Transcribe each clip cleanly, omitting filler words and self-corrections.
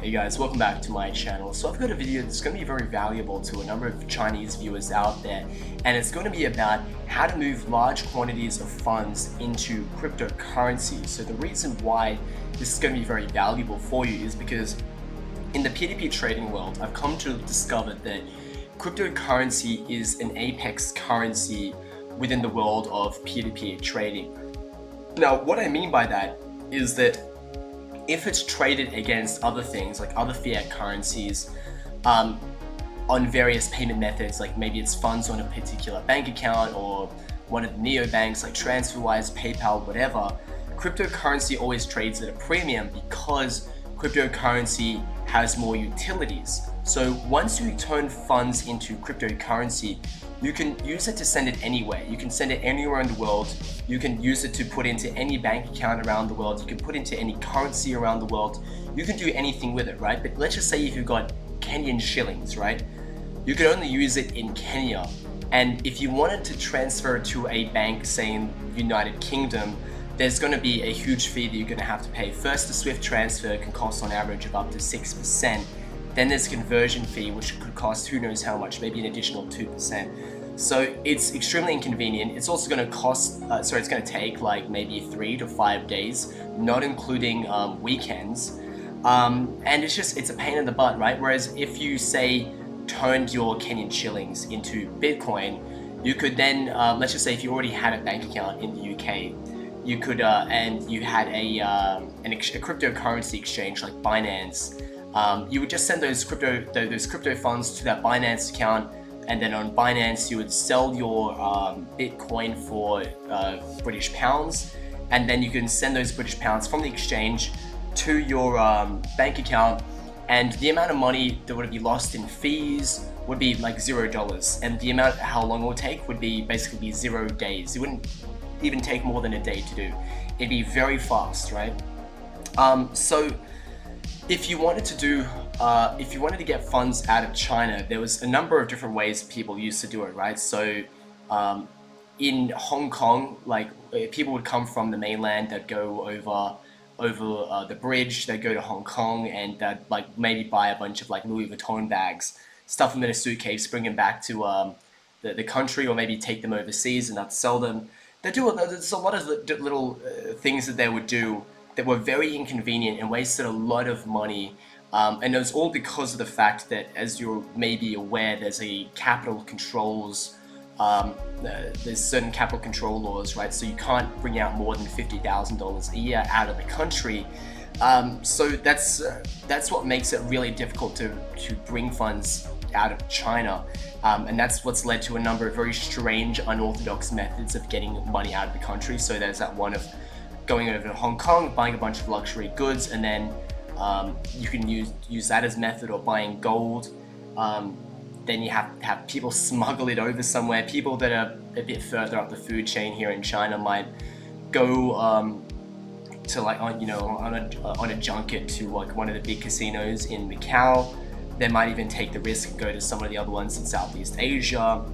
Hey guys, welcome back to my channel. So I've got a video that's going to be very valuable to a number of Chinese viewers out there, and it's going to be about how to move large quantities of funds into cryptocurrency. So the reason why this is going to be very valuable for you is because in the P2P trading world, I've come to discover that cryptocurrency is an apex currency within the world of P2P trading. Now, what I mean by that is that if it's traded against other things like other fiat currencies on various payment methods, like maybe it's funds on a particular bank account or one of the neobanks like TransferWise, PayPal, whatever, cryptocurrency always trades at a premium because cryptocurrency has more utilities. So once you turn funds into cryptocurrency, you can use it to send it anywhere. You can send it anywhere in the world. You can use it to put into any bank account around the world. You can put into any currency around the world. You can do anything with it, right? But let's just say if you've got Kenyan shillings, right? You can only use it in Kenya. And if you wanted to transfer to a bank, say in United Kingdom, there's going to be a huge fee that you're going to have to pay. First, the SWIFT transfer can cost on average of up to 6%. Then there's a conversion fee, which could cost who knows how much, maybe an additional 2%. So it's extremely inconvenient. It's also going to cost, it's going to take like maybe 3 to 5 days, not including weekends. And it's a pain in the butt, right? Whereas if you say turned your Kenyan shillings into Bitcoin, you could then, let's just say if you already had a bank account in the UK, you could, and you had a cryptocurrency exchange like Binance, you would just send those crypto funds to that Binance account, and then on Binance you would sell your Bitcoin for British pounds, and then you can send those British pounds from the exchange to your bank account, and the amount of money that would be lost in fees would be like $0, and the amount how long it would take would be basically 0 days. It wouldn't even take more than a day to do. It'd be very fast, right? So if you wanted to get funds out of China, there was a number of different ways people used to do it, right? So in Hong Kong, like people would come from the mainland, they'd go over the bridge, they'd go to Hong Kong, and they'd like maybe buy a bunch of like Louis Vuitton bags, stuff them in a suitcase, bring them back to the country, or maybe take them overseas and they'd sell them. There's a lot of little things that they would do that were very inconvenient and wasted a lot of money. And it was all because of the fact that, as you may be aware, there's certain capital control laws, right? So you can't bring out more than $50,000 a year out of the country. So that's what makes it really difficult to bring funds out of China. And that's what's led to a number of very strange, unorthodox methods of getting money out of the country. So there's that one of going over to Hong Kong, buying a bunch of luxury goods, and then you can use that as method, or buying gold. Then you have to have people smuggle it over somewhere. People that are a bit further up the food chain here in China might go to like on a junket to like one of the big casinos in Macau. They might even take the risk and go to some of the other ones in Southeast Asia,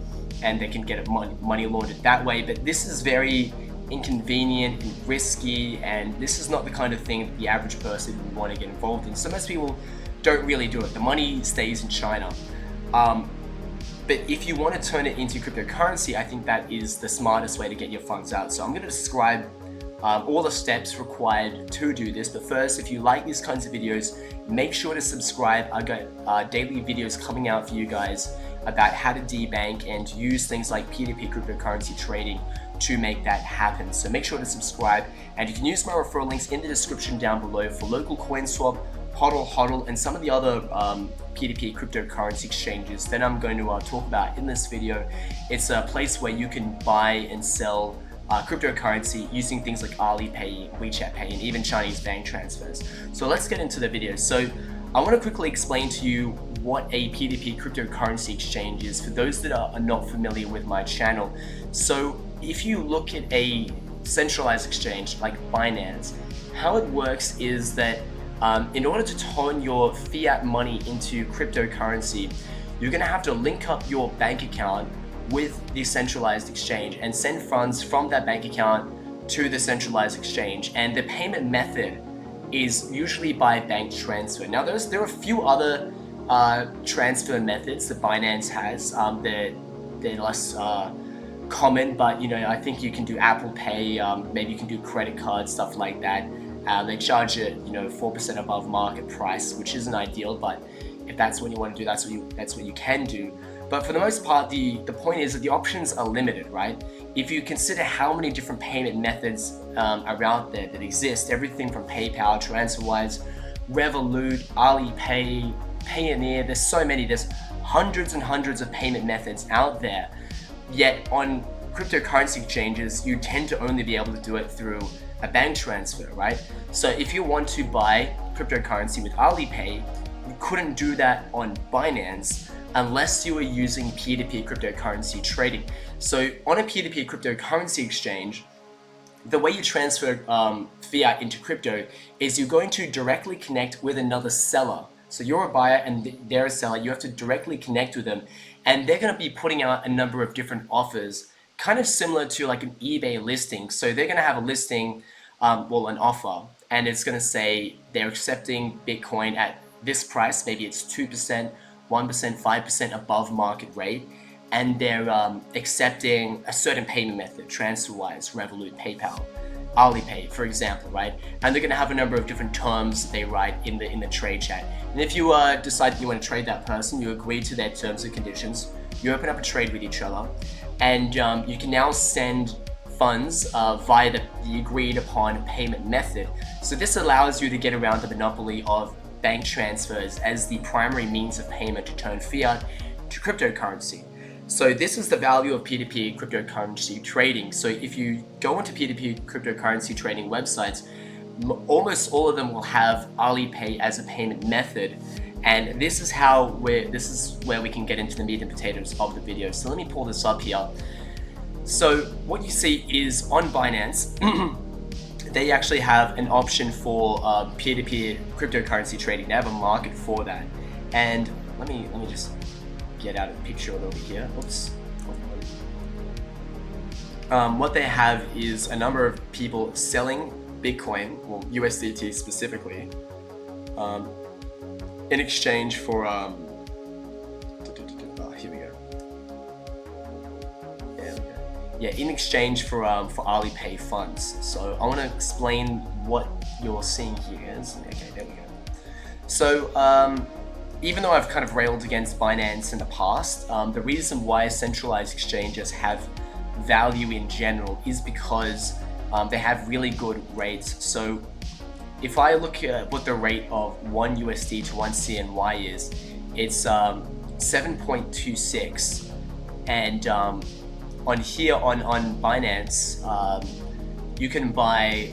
and they can get money laundered that way. But this is very inconvenient and risky, and this is not the kind of thing that the average person would want to get involved in. So most people don't really do it. The money stays in China. But if you want to turn it into cryptocurrency, I think that is the smartest way to get your funds out. So I'm going to describe all the steps required to do this. But first, if you like these kinds of videos, make sure to subscribe. I got daily videos coming out for you guys about how to debank and use things like P2P cryptocurrency trading to make that happen. So make sure to subscribe, and you can use my referral links in the description down below for local CoinSwap, HODL, and some of the other P2P cryptocurrency exchanges that I'm going to talk about in this video. It's a place where you can buy and sell cryptocurrency using things like Alipay, WeChat Pay, and even Chinese bank transfers. So let's get into the video. So I want to quickly explain to you what a P2P cryptocurrency exchange is for those that are not familiar with my channel. So if you look at a centralized exchange like Binance, how it works is that in order to turn your fiat money into cryptocurrency, you're going to have to link up your bank account with the centralized exchange and send funds from that bank account to the centralized exchange. And the payment method is usually by bank transfer. Now there are a few other transfer methods that Binance has. They're less common, but I think you can do Apple Pay, maybe you can do credit card, stuff like that. They charge it 4% above market price, which isn't ideal, but if that's what you want to do, that's what you can do. But for the most part, the point is that the options are limited, right? If you consider how many different payment methods are out there that exist, everything from PayPal, TransferWise, Revolut, Alipay, Payoneer, there's so many, there's hundreds and hundreds of payment methods out there. Yet on cryptocurrency exchanges, you tend to only be able to do it through a bank transfer, right? So if you want to buy cryptocurrency with Alipay, you couldn't do that on Binance unless you were using peer-to-peer cryptocurrency trading. So on a peer-to-peer cryptocurrency exchange, the way you transfer fiat into crypto is you're going to directly connect with another seller. So you're a buyer and they're a seller. You have to directly connect with them, and they're going to be putting out a number of different offers, kind of similar to like an eBay listing. So they're going to have a listing, an offer, and it's going to say they're accepting Bitcoin at this price. Maybe it's 2%, 1%, 5% above market rate, and they're accepting a certain payment method, TransferWise, Revolut, PayPal, Alipay, for example, right? And they're going to have a number of different terms they write in the trade chat. And if you decide that you want to trade that person, you agree to their terms and conditions, you open up a trade with each other, and you can now send funds via the agreed upon payment method. So this allows you to get around the monopoly of bank transfers as the primary means of payment to turn fiat to cryptocurrency. So this is the value of peer-to-peer cryptocurrency trading. So if you go into peer-to-peer cryptocurrency trading websites, almost all of them will have Alipay as a payment method. And this is where we can get into the meat and potatoes of the video. So let me pull this up here. So what you see is on Binance, they actually have an option for peer-to-peer cryptocurrency trading. They have a market for that. And let me just get out of the picture a little bit here. Oops. What they have is a number of people selling Bitcoin, well USDT specifically, in exchange for here we go. There we go. Yeah, in exchange for Alipay funds. So I want to explain what you're seeing here is. Okay, there we go. So even though I've kind of railed against Binance in the past, the reason why centralized exchanges have value in general is because they have really good rates. So if I look at what the rate of 1 USD to 1 CNY is, it's 7.26, and on here on Binance, you can buy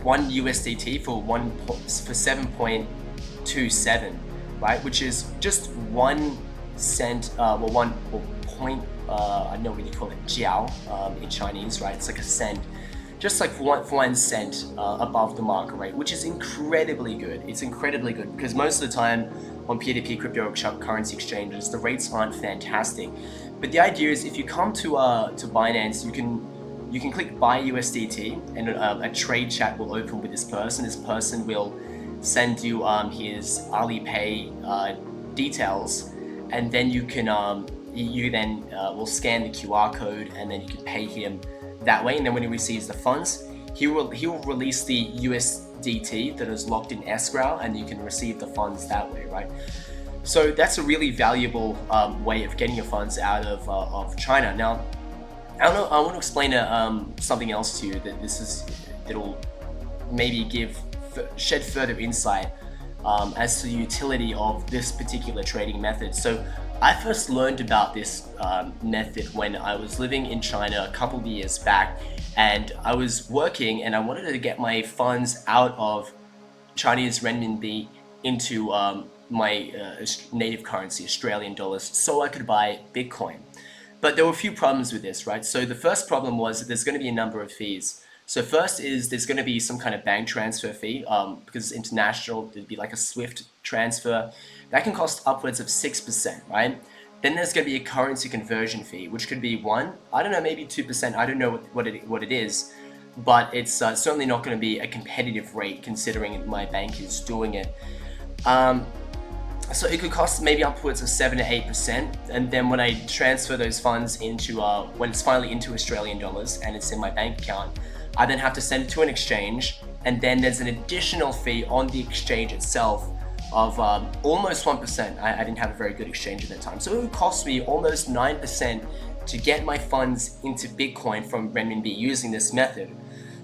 1 USDT for 7.27, right? Which is just 1 cent, I don't know what you call it, jiao in Chinese, right? It's like a cent. Just like for 1 cent above the market rate, which is incredibly good. It's incredibly good because most of the time on peer-to-peer cryptocurrency exchanges, the rates aren't fantastic. But the idea is if you come to Binance, you can click buy USDT, and a trade chat will open with this person. This person will send you his Alipay details, and then you can will scan the QR code, and then you can pay him that way. And then when he receives the funds, he will release the USDT that is locked in escrow, and you can receive the funds that way, right? So that's a really valuable way of getting your funds out of China. Now, I want to explain something else to you that'll maybe shed further insight as to the utility of this particular trading method. So I first learned about this method when I was living in China a couple of years back, and I was working and I wanted to get my funds out of Chinese renminbi into my native currency, Australian dollars, so I could buy Bitcoin. But there were a few problems with this, right? So the first problem was that there's going to be a number of fees. So first is there's going to be some kind of bank transfer fee because it's international. There'd be like a SWIFT transfer that can cost upwards of 6%, right? Then there's going to be a currency conversion fee, which could be maybe 2%. I don't know what it is. but it's certainly not going to be a competitive rate considering my bank is doing it. So it could cost maybe upwards of 7 to 8%, and then when I transfer those funds into, when it's finally into Australian dollars and it's in my bank account, I then have to send it to an exchange, and then there's an additional fee on the exchange itself of almost 1%. I didn't have a very good exchange at that time, so it would cost me almost 9% to get my funds into Bitcoin from renminbi using this method.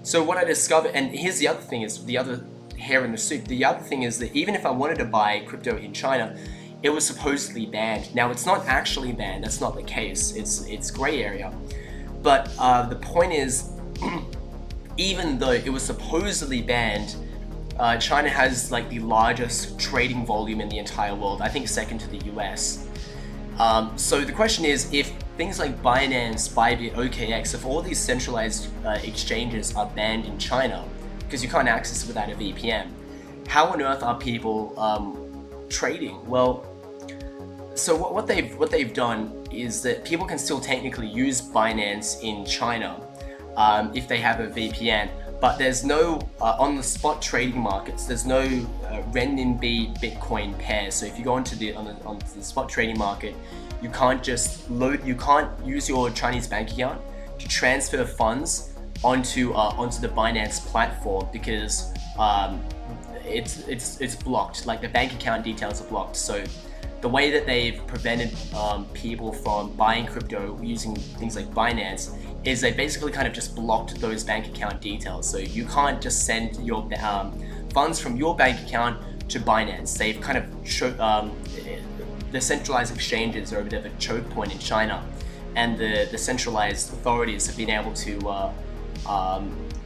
So what I discovered, and here's the other thing, is the other hair in the soup. The other thing is that even if I wanted to buy crypto in China, it was supposedly banned. Now it's not actually banned. That's not the case. It's gray area. But the point is, even though it was supposedly banned, China has like the largest trading volume in the entire world. I think second to the US. So the question is, if things like Binance, Bybit, OKX, if all these centralized exchanges are banned in China, because you can't access it without a VPN, how on earth are people trading? Well, so what they've done is that people can still technically use Binance in China if they have a VPN, but there's no on the spot trading markets. There's no renminbi Bitcoin pair. So if you go onto the spot trading market, you can't just you can't use your Chinese bank account to transfer funds onto the Binance platform, because it's blocked. Like the bank account details are blocked. So the way that they've prevented people from buying crypto using things like Binance is they basically kind of just blocked those bank account details. So you can't just send your funds from your bank account to Binance. They've kind of the centralized exchanges are a bit of a choke point in China, and the centralized authorities have been able to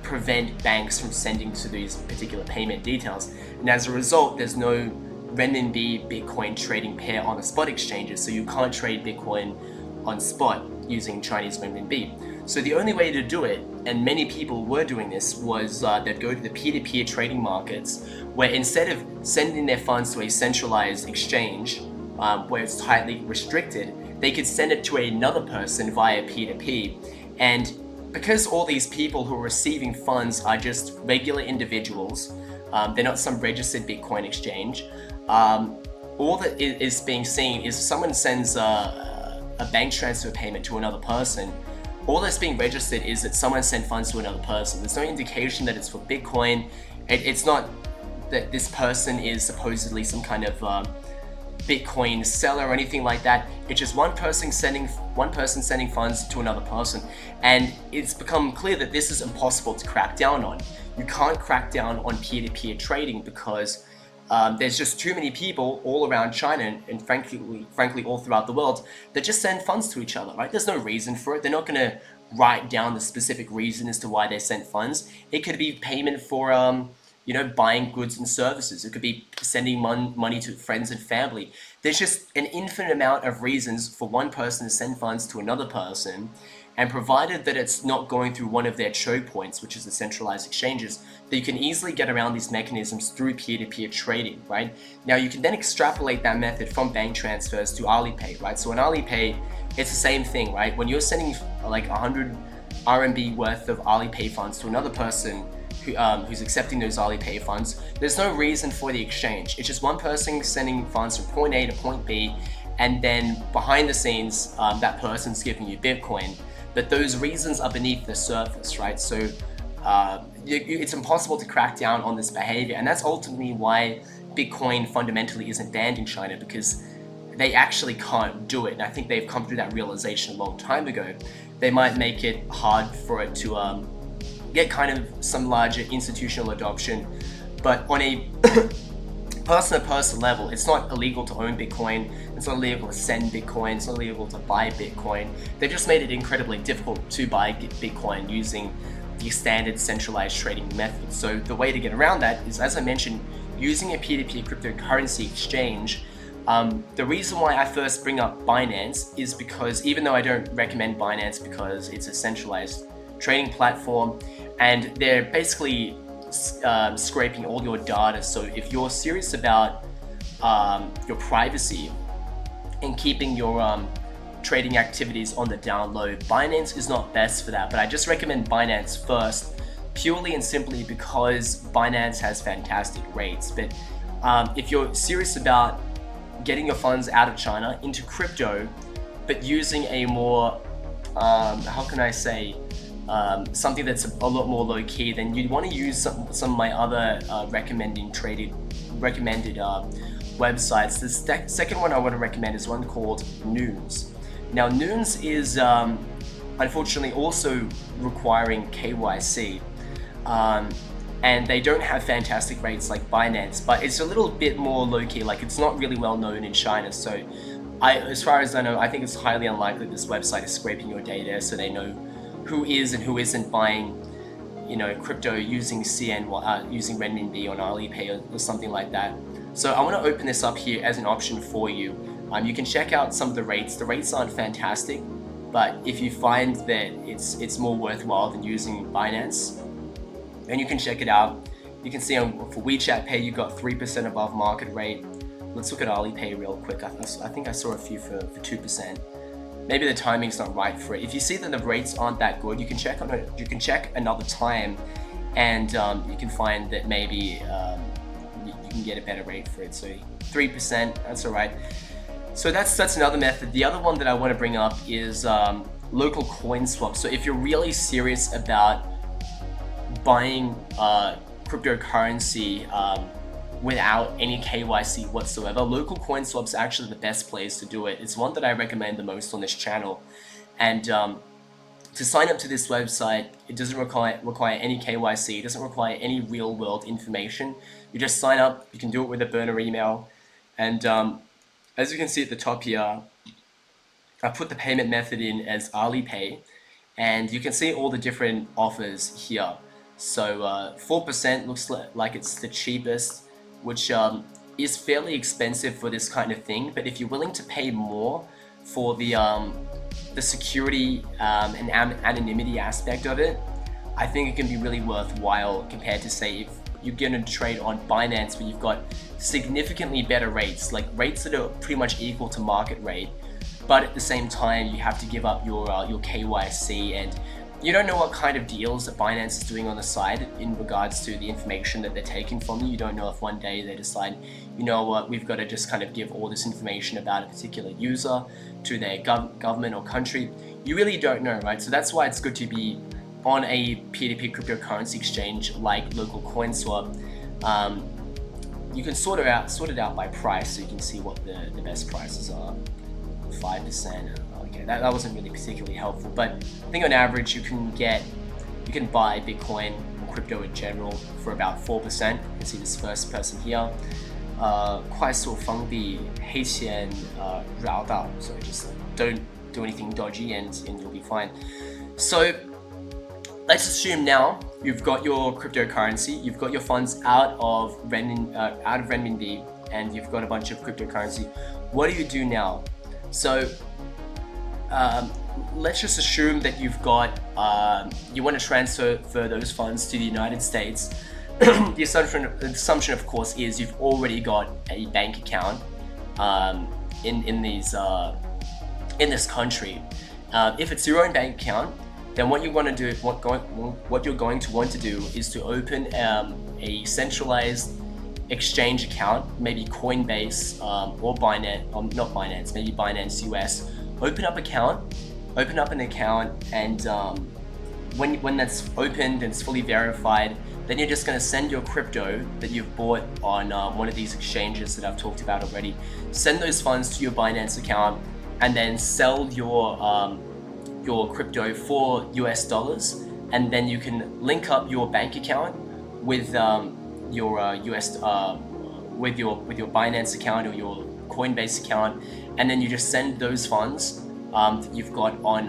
prevent banks from sending to these particular payment details. And as a result, there's no renminbi Bitcoin trading pair on the spot exchanges, so you can't trade Bitcoin on spot using Chinese renminbi. So the only way to do it, and many people were doing this, was they'd go to the peer-to-peer trading markets, where instead of sending their funds to a centralized exchange where it's tightly restricted, they could send it to another person via peer-to-peer. And because all these people who are receiving funds are just regular individuals, they're not some registered Bitcoin exchange, all that is being seen is someone sends a bank transfer payment to another person. All that's being registered is that someone sent funds to another person. There's no indication that it's for Bitcoin. It's not that this person is supposedly some kind of Bitcoin seller or anything like that. It's just one person sending funds to another person, and it's become clear that this is impossible to crack down on. You can't crack down on peer-to-peer trading because there's just too many people all around China, and frankly all throughout the world, that just send funds to each other, right? There's no reason for it. They're not going to write down the specific reason as to why they sent funds. It could be payment for buying goods and services. It could be sending money to friends and family. There's just an infinite amount of reasons for one person to send funds to another person, and provided that it's not going through one of their choke points, which is the centralized exchanges, that you can easily get around these mechanisms through peer-to-peer trading, right? Now you can then extrapolate that method from bank transfers to Alipay, right? So in Alipay, it's the same thing, right? When you're sending like 100 RMB worth of Alipay funds to another person who's accepting those Alipay funds, there's no reason for the exchange. It's just one person sending funds from point A to point B, and then behind the scenes, that person's giving you Bitcoin. But those reasons are beneath the surface, right? So it's impossible to crack down on this behavior, and that's ultimately why Bitcoin fundamentally isn't banned in China, because they actually can't do it. And I think they've come through that realization a long time ago. They might make it hard for it to get kind of some larger institutional adoption, but on a person-to-person level, it's not illegal to own Bitcoin, it's not illegal to send Bitcoin, it's not illegal to buy Bitcoin. They've just made it incredibly difficult to buy Bitcoin using the standard centralized trading method. So the way to get around that is, as I mentioned, using a peer-to-peer cryptocurrency exchange. The reason why I first bring up Binance is because, even though I don't recommend Binance because it's a centralized trading platform and they're basically scraping all your data, so if you're serious about your privacy and keeping your trading activities on the down low, Binance is not best for that. But I just recommend Binance first, purely and simply because Binance has fantastic rates. But if you're serious about getting your funds out of China into crypto, but using a more, how can I say, something that's a lot more low key, then you'd want to use some of my other recommended websites. The second one I want to recommend is one called Noons. Now Noons is unfortunately also requiring KYC, and they don't have fantastic rates like Binance, but it's a little bit more low-key. Like, it's not really well known in China, so as far as I know, I think it's highly unlikely this website is scraping your data, so they know who is and who isn't buying, you know, crypto using using renminbi on Alipay or something like that. So I want to open this up here as an option for you. You can check out some of the rates. The rates aren't fantastic, but if you find that it's more worthwhile than using Binance, then you can check it out. You can see for WeChat Pay, you got 3% above market rate. Let's look at Alipay real quick. I think I saw a few for 2%. Maybe the timing's not right for it. If you see that the rates aren't that good, you can check another time, and you can find that maybe you can get a better rate for it. So 3%, that's all right. So that's another method. The other one that I want to bring up is local coin swap. So if you're really serious about buying cryptocurrency without any KYC whatsoever, local coin swap's actually the best place to do it. It's one that I recommend the most on this channel. And to sign up to this website, it doesn't require any KYC. It doesn't require any real world information. You just sign up. You can do it with a burner email. And as you can see at the top here, I put the payment method in as Alipay, and you can see all the different offers here. So 4% looks like it's the cheapest, which is fairly expensive for this kind of thing. But if you're willing to pay more for the security and anonymity aspect of it, I think it can be really worthwhile compared to, say, if you're going to trade on Binance, where you've got significantly better rates, like rates that are pretty much equal to market rate, but at the same time you have to give up your KYC, and you don't know what kind of deals that Binance is doing on the side in regards to the information that they're taking from you. You don't know if one day they decide, you know what, we've got to just kind of give all this information about a particular user to their government or country. You really don't know, right? So that's why it's good to be on a peer-to-peer cryptocurrency exchange like local CoinSwap. You can sort it out by price, so you can see what the best prices are. 5%. Okay, that wasn't really particularly helpful, but I think on average you can buy Bitcoin and crypto in general for about 4%. You can see this first person here. 快速封闭黑钱绕道, so just don't do anything dodgy and you'll be fine. So let's assume now you've got your cryptocurrency, you've got your funds out of renminbi, and you've got a bunch of cryptocurrency. What do you do now? So let's just assume that you've got you want to transfer those funds to the United States. The assumption, of course, is you've already got a bank account in this country. If it's your own bank account, then what you're going to want to do is to open a centralized exchange account, maybe Coinbase or Binance, not Binance, maybe Binance US. Open up an account, and when that's opened and it's fully verified, then you're just going to send your crypto that you've bought on one of these exchanges that I've talked about already. Send those funds to your Binance account, and then sell your crypto for US dollars, and then you can link up your bank account with your Binance account or your Coinbase account, and then you just send those funds that you've got on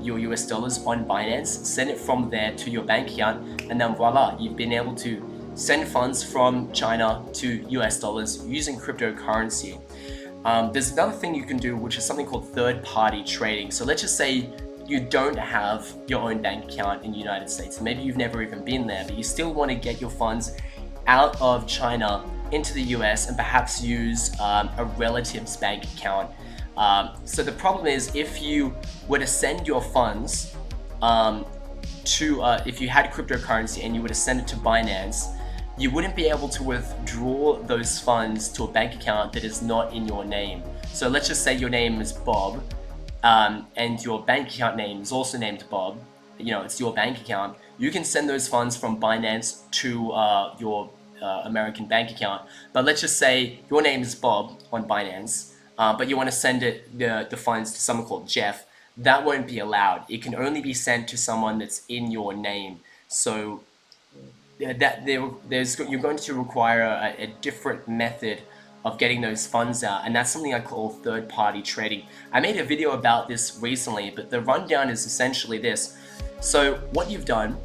your US dollars on Binance, send it from there to your bank account, and then voila, you've been able to send funds from China to US dollars using cryptocurrency. There's another thing you can do, which is something called third-party trading. So let's just say you don't have your own bank account in the United States. Maybe you've never even been there, but you still want to get your funds out of China into the US and perhaps use a relative's bank account. So the problem is, if you were to send your funds to, if you had cryptocurrency and you were to send it to Binance, you wouldn't be able to withdraw those funds to a bank account that is not in your name. So let's just say your name is Bob, and your bank account name is also named Bob. It's your bank account. You can send those funds from Binance to your American bank account. But let's just say your name is Bob on Binance, but you want to send the funds to someone called Jeff. That won't be allowed. It can only be sent to someone that's in your name. So you're going to require a different method of getting those funds out, and that's something I call third-party trading. I made a video about this recently, but the rundown is essentially this. So what you've done,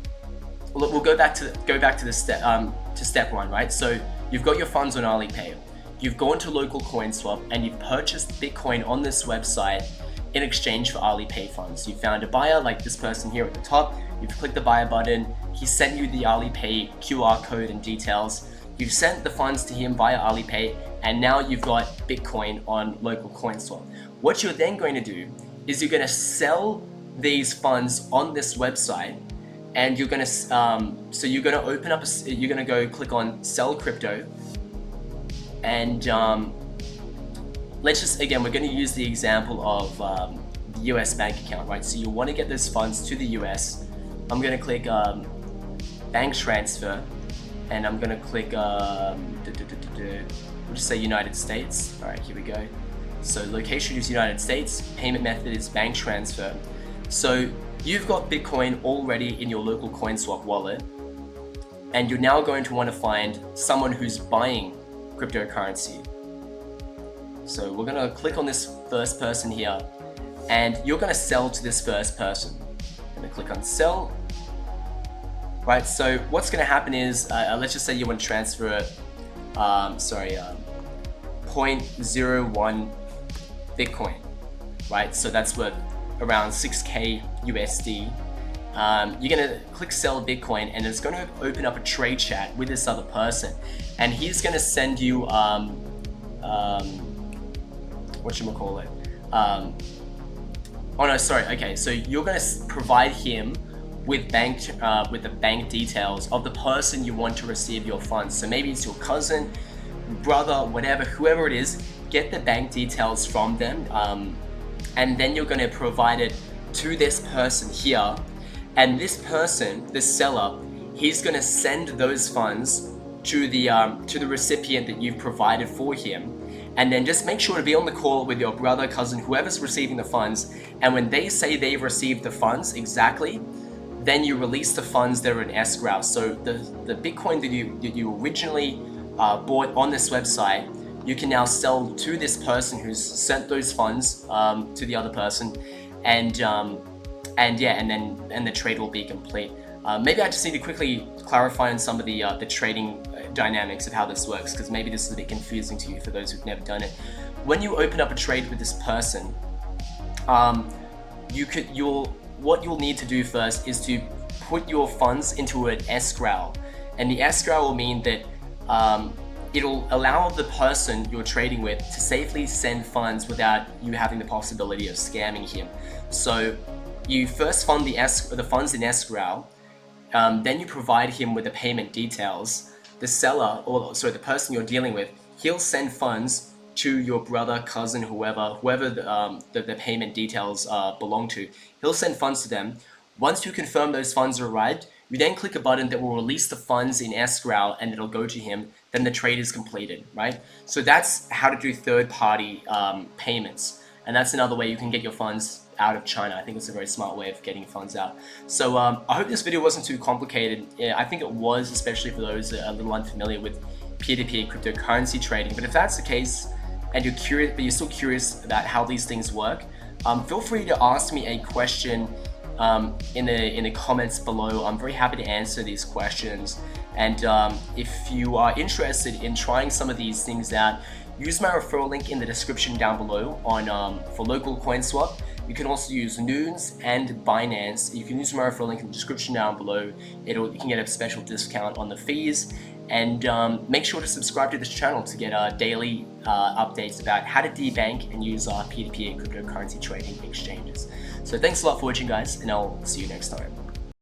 we'll go back to the step one, right? So you've got your funds on Alipay, you've gone to local CoinSwap, and you've purchased Bitcoin on this website in exchange for Alipay funds. You found a buyer like this person here at the top. You've clicked the buyer button. He sent you the Alipay QR code and details. You've sent the funds to him via Alipay, and now you've got Bitcoin on local CoinSwap. What you're then going to do is you're going to sell these funds on this website, and you're going to you're going to open up you're going to go click on sell crypto, and let's just, again, we're going to use the example of the US bank account, right? So you want to get those funds to the US. I'm going to click bank transfer, and I'm going to click we'll just say United States. All right, here we go. So location is United States, payment method is bank transfer. So you've got Bitcoin already in your local CoinSwap wallet, and you're now going to want to find someone who's buying cryptocurrency. So we're going to click on this first person here, and you're going to sell to this first person. I'm going to click on sell. Right, so what's going to happen is, let's just say you want to transfer 0.01 Bitcoin, right? So that's worth around 6K USD. You're going to click sell Bitcoin, and it's going to open up a trade chat with this other person, and he's going to send you whatchamacallit? So you're going to provide him with the bank details of the person you want to receive your funds. So maybe it's your cousin, brother, whatever, whoever it is. Get the bank details from them, and then you're going to provide it to this person here. And this person, this seller, he's going to send those funds to the recipient that you've provided for him. And then just make sure to be on the call with your brother, cousin, whoever's receiving the funds. And when they say they've received the funds exactly, then you release the funds that are in escrow. So the Bitcoin that you originally bought on this website, you can now sell to this person who's sent those funds to the other person, and the trade will be complete. Maybe I just need to quickly clarify on some of the trading dynamics of how this works, because maybe this is a bit confusing to you for those who've never done it. When you open up a trade with this person, what you'll need to do first is to put your funds into an escrow, and the escrow will mean that it'll allow the person you're trading with to safely send funds without you having the possibility of scamming him. So you first fund the funds in escrow, then you provide him with the payment details. The seller, the person you're dealing with, he'll send funds to your brother, cousin, whoever the payment details belong to. He'll send funds to them. Once you confirm those funds are arrived, you then click a button that will release the funds in escrow, and it'll go to him. Then the trade is completed, right? So that's how to do third-party payments, and that's another way you can get your funds out of China. I think it's a very smart way of getting funds out. So I hope this video wasn't too complicated. Yeah, I think it was, especially for those that are a little unfamiliar with peer-to-peer cryptocurrency trading. But if that's the case, and you're curious, but you're still curious about how these things work, feel free to ask me a question in the comments below. I'm very happy to answer these questions. And if you are interested in trying some of these things out, use my referral link in the description down below for local CoinSwap. You can also use Noons and Binance. You can use my referral link in the description down below. You can get a special discount on the fees. And make sure to subscribe to this channel to get daily updates about how to debank and use peer-to-peer cryptocurrency trading exchanges. So thanks a lot for watching, guys, and I'll see you next time.